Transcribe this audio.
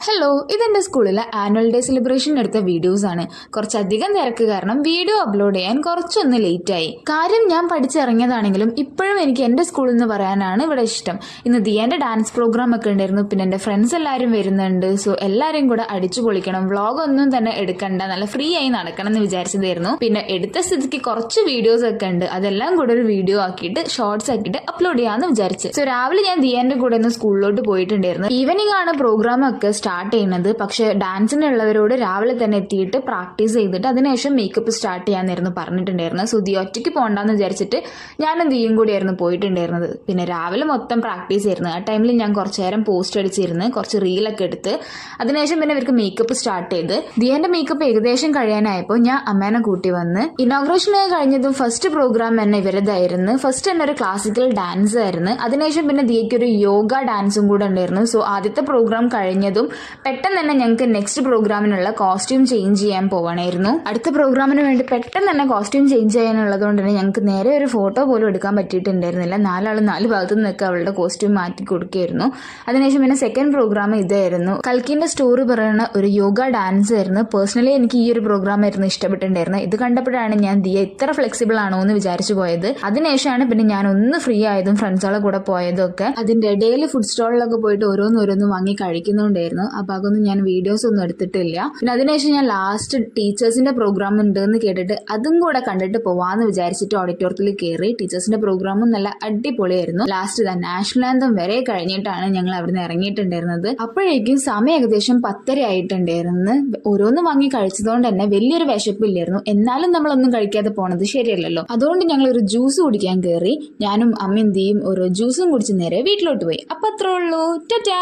Hello, ഇതെന്റെ സ്കൂളിലെ annual day celebration എടുത്ത വീഡിയോസ് ആണ്. കുറച്ചധികം തിരക്ക് കാരണം വീഡിയോ അപ്ലോഡ് ചെയ്യാൻ കുറച്ചൊന്ന് ലേറ്റ് ആയി. കാര്യം ഞാൻ പഠിച്ചിറങ്ങിയതാണെങ്കിലും ഇപ്പോഴും എനിക്ക് എന്റെ സ്കൂളിൽ നിന്ന് പറയാനാണ് ഇവിടെ ഇഷ്ടം. ഇന്ന് ദിയന്റെ ഡാൻസ് പ്രോഗ്രാം ഒക്കെ ഉണ്ടായിരുന്നു. പിന്നെ എന്റെ ഫ്രണ്ട്സ് എല്ലാവരും വരുന്നുണ്ട്. സോ എല്ലാവരും കൂടെ അടിച്ചു പൊളിക്കണം. വ്ളോഗ് ഒന്നും തന്നെ എടുക്കണ്ട, നല്ല ഫ്രീ ആയി നടക്കണം എന്ന് വിചാരിച്ചതായിരുന്നു. പിന്നെ എടുത്ത സ്ഥിതിക്ക് കുറച്ച് വീഡിയോസ് ഒക്കെ ഉണ്ട്. അതെല്ലാം കൂടെ ഒരു വീഡിയോ ആക്കിയിട്ട് ഷോർട്സ് ആക്കിയിട്ട് അപ്ലോഡ് ചെയ്യാന്ന് വിചാരിച്ചു. സോ രാവിലെ ഞാൻ ദിയന്റെ കൂടെ ഒന്ന് സ്കൂളിലോട്ട് പോയിട്ടുണ്ടായിരുന്നു. ഈവനിങ് ആണ് പ്രോഗ്രാം ഒക്കെ സ്റ്റാർട്ട് ചെയ്യുന്നത്. പക്ഷെ ഡാൻസിനുള്ളവരോട് രാവിലെ തന്നെ എത്തിയിട്ട് പ്രാക്ടീസ് ചെയ്തിട്ട് അതിനുശേഷം മേക്കപ്പ് സ്റ്റാർട്ട് ചെയ്യാനായിരുന്നു പറഞ്ഞിട്ടുണ്ടായിരുന്നത്. സോ ദിയ ഒറ്റയ്ക്ക് പോകണ്ടെന്ന് വിചാരിച്ചിട്ട് ഞാനും ദിയും കൂടിയായിരുന്നു പോയിട്ടുണ്ടായിരുന്നത്. പിന്നെ രാവിലെ മൊത്തം പ്രാക്ടീസ് ആയിരുന്നു. ആ ടൈമിൽ ഞാൻ കുറച്ചു നേരം പോസ്റ്റ് അടിച്ചിരുന്ന് കുറച്ച് റീലൊക്കെ എടുത്ത് അതിനുശേഷം പിന്നെ ഇവർക്ക് മേക്കപ്പ് സ്റ്റാർട്ട് ചെയ്ത് ദിയന്റെ മേക്കപ്പ് ഏകദേശം കഴിയാനായപ്പോൾ ഞാൻ അമ്മേനെ കൂട്ടി വന്ന് ഇനോഗ്രേഷൻ കഴിഞ്ഞതും ഫസ്റ്റ് പ്രോഗ്രാം തന്നെ ഇവരതായിരുന്നു. ഫസ്റ്റ് തന്നെ ഒരു ക്ലാസിക്കൽ ഡാൻസ് ആയിരുന്നു. അതിനുശേഷം പിന്നെ ദിയയ്ക്ക് ഒരു യോഗ ഡാൻസും കൂടെ ഉണ്ടായിരുന്നു. സോ ആദ്യത്തെ പ്രോഗ്രാം കഴിഞ്ഞതും പെട്ടെന്ന് തന്നെ ഞങ്ങൾക്ക് നെക്സ്റ്റ് പ്രോഗ്രാമിനുള്ള കോസ്റ്റ്യൂം ചേഞ്ച് ചെയ്യാൻ പോവാണായിരുന്നു. അടുത്ത പ്രോഗ്രാമിന് വേണ്ടി പെട്ടെന്ന് തന്നെ കോസ്റ്റ്യൂം ചേഞ്ച് ചെയ്യാനുള്ളത് കൊണ്ട് തന്നെ ഞങ്ങൾക്ക് നേരെ ഒരു ഫോട്ടോ പോലും എടുക്കാൻ പറ്റിയിട്ടുണ്ടായിരുന്നില്ല. നാലാൾ നാല് ഭാഗത്തു നിന്നൊക്കെ അവളുടെ കോസ്റ്റ്യൂം മാറ്റി കൊടുക്കുകയായിരുന്നു. അതിനുശേഷം പിന്നെ സെക്കൻഡ് പ്രോഗ്രാം ഇതായിരുന്നു. കൽക്കിന്റെ സ്റ്റോറി പറയുന്ന ഒരു യോഗ ഡാൻസ് ആയിരുന്നു. പേഴ്സണലി എനിക്ക് ഈ ഒരു പ്രോഗ്രാം ആയിരുന്നു ഇഷ്ടപ്പെട്ടിട്ടുണ്ടായിരുന്നത്. ഇത് കണ്ടപ്പോഴാണ് ഞാൻ ദിയ ഇത്ര ഫ്ലെക്സിബിൾ ആണോ എന്ന് വിചാരിച്ചു പോയത്. അതിനുശേഷമാണ് പിന്നെ ഞാൻ ഒന്ന് ഫ്രീ ആയതും ഫ്രണ്ട്സുകളെ കൂടെ പോയതും ഒക്കെ. അതിന്റെ ഇടയിൽ ഫുഡ് സ്റ്റോളിലൊക്കെ പോയിട്ട് ഓരോന്നോരോന്ന് വാങ്ങി കഴിക്കുന്നുണ്ടായിരുന്നു. അപ്പൊ അതൊന്നും ഞാൻ വീഡിയോസ് ഒന്നും എടുത്തിട്ടില്ല. പിന്നെ അതിനുശേഷം ഞാൻ ലാസ്റ്റ് ടീച്ചേഴ്സിന്റെ പ്രോഗ്രാം ഉണ്ട് എന്ന് കേട്ടിട്ട് അതും കൂടെ കണ്ടിട്ട് പോവാന്ന് വിചാരിച്ചിട്ട് ഓഡിറ്റോറിയത്തിൽ കയറി. ടീച്ചേഴ്സിന്റെ പ്രോഗ്രാമും നല്ല അടിപൊളിയായിരുന്നു. ലാസ്റ്റ് നാഷണൽ ആന്തം വരെ കഴിഞ്ഞിട്ടാണ് ഞങ്ങൾ അവിടുന്ന് ഇറങ്ങിയിട്ടുണ്ടായിരുന്നത്. അപ്പോഴേക്കും സമയം ഏകദേശം 10:30 ആയിട്ടുണ്ടായിരുന്നു. ഓരോന്ന് വാങ്ങി കഴിച്ചതുകൊണ്ട് തന്നെ വലിയൊരു വിശപ്പില്ലായിരുന്നു. എന്നാലും നമ്മളൊന്നും കഴിക്കാതെ പോണത് ശരിയല്ലല്ലോ. അതുകൊണ്ട് ഞങ്ങൾ ഒരു ജ്യൂസ് കുടിക്കാൻ കയറി. ഞാനും അമ്മയും ദിയും ഓരോ ജ്യൂസും കുടിച്ച് നേരെ വീട്ടിലോട്ട് പോയി. അപ്പൊ അത്രേ ഉള്ളൂ. ടാറ്റാ.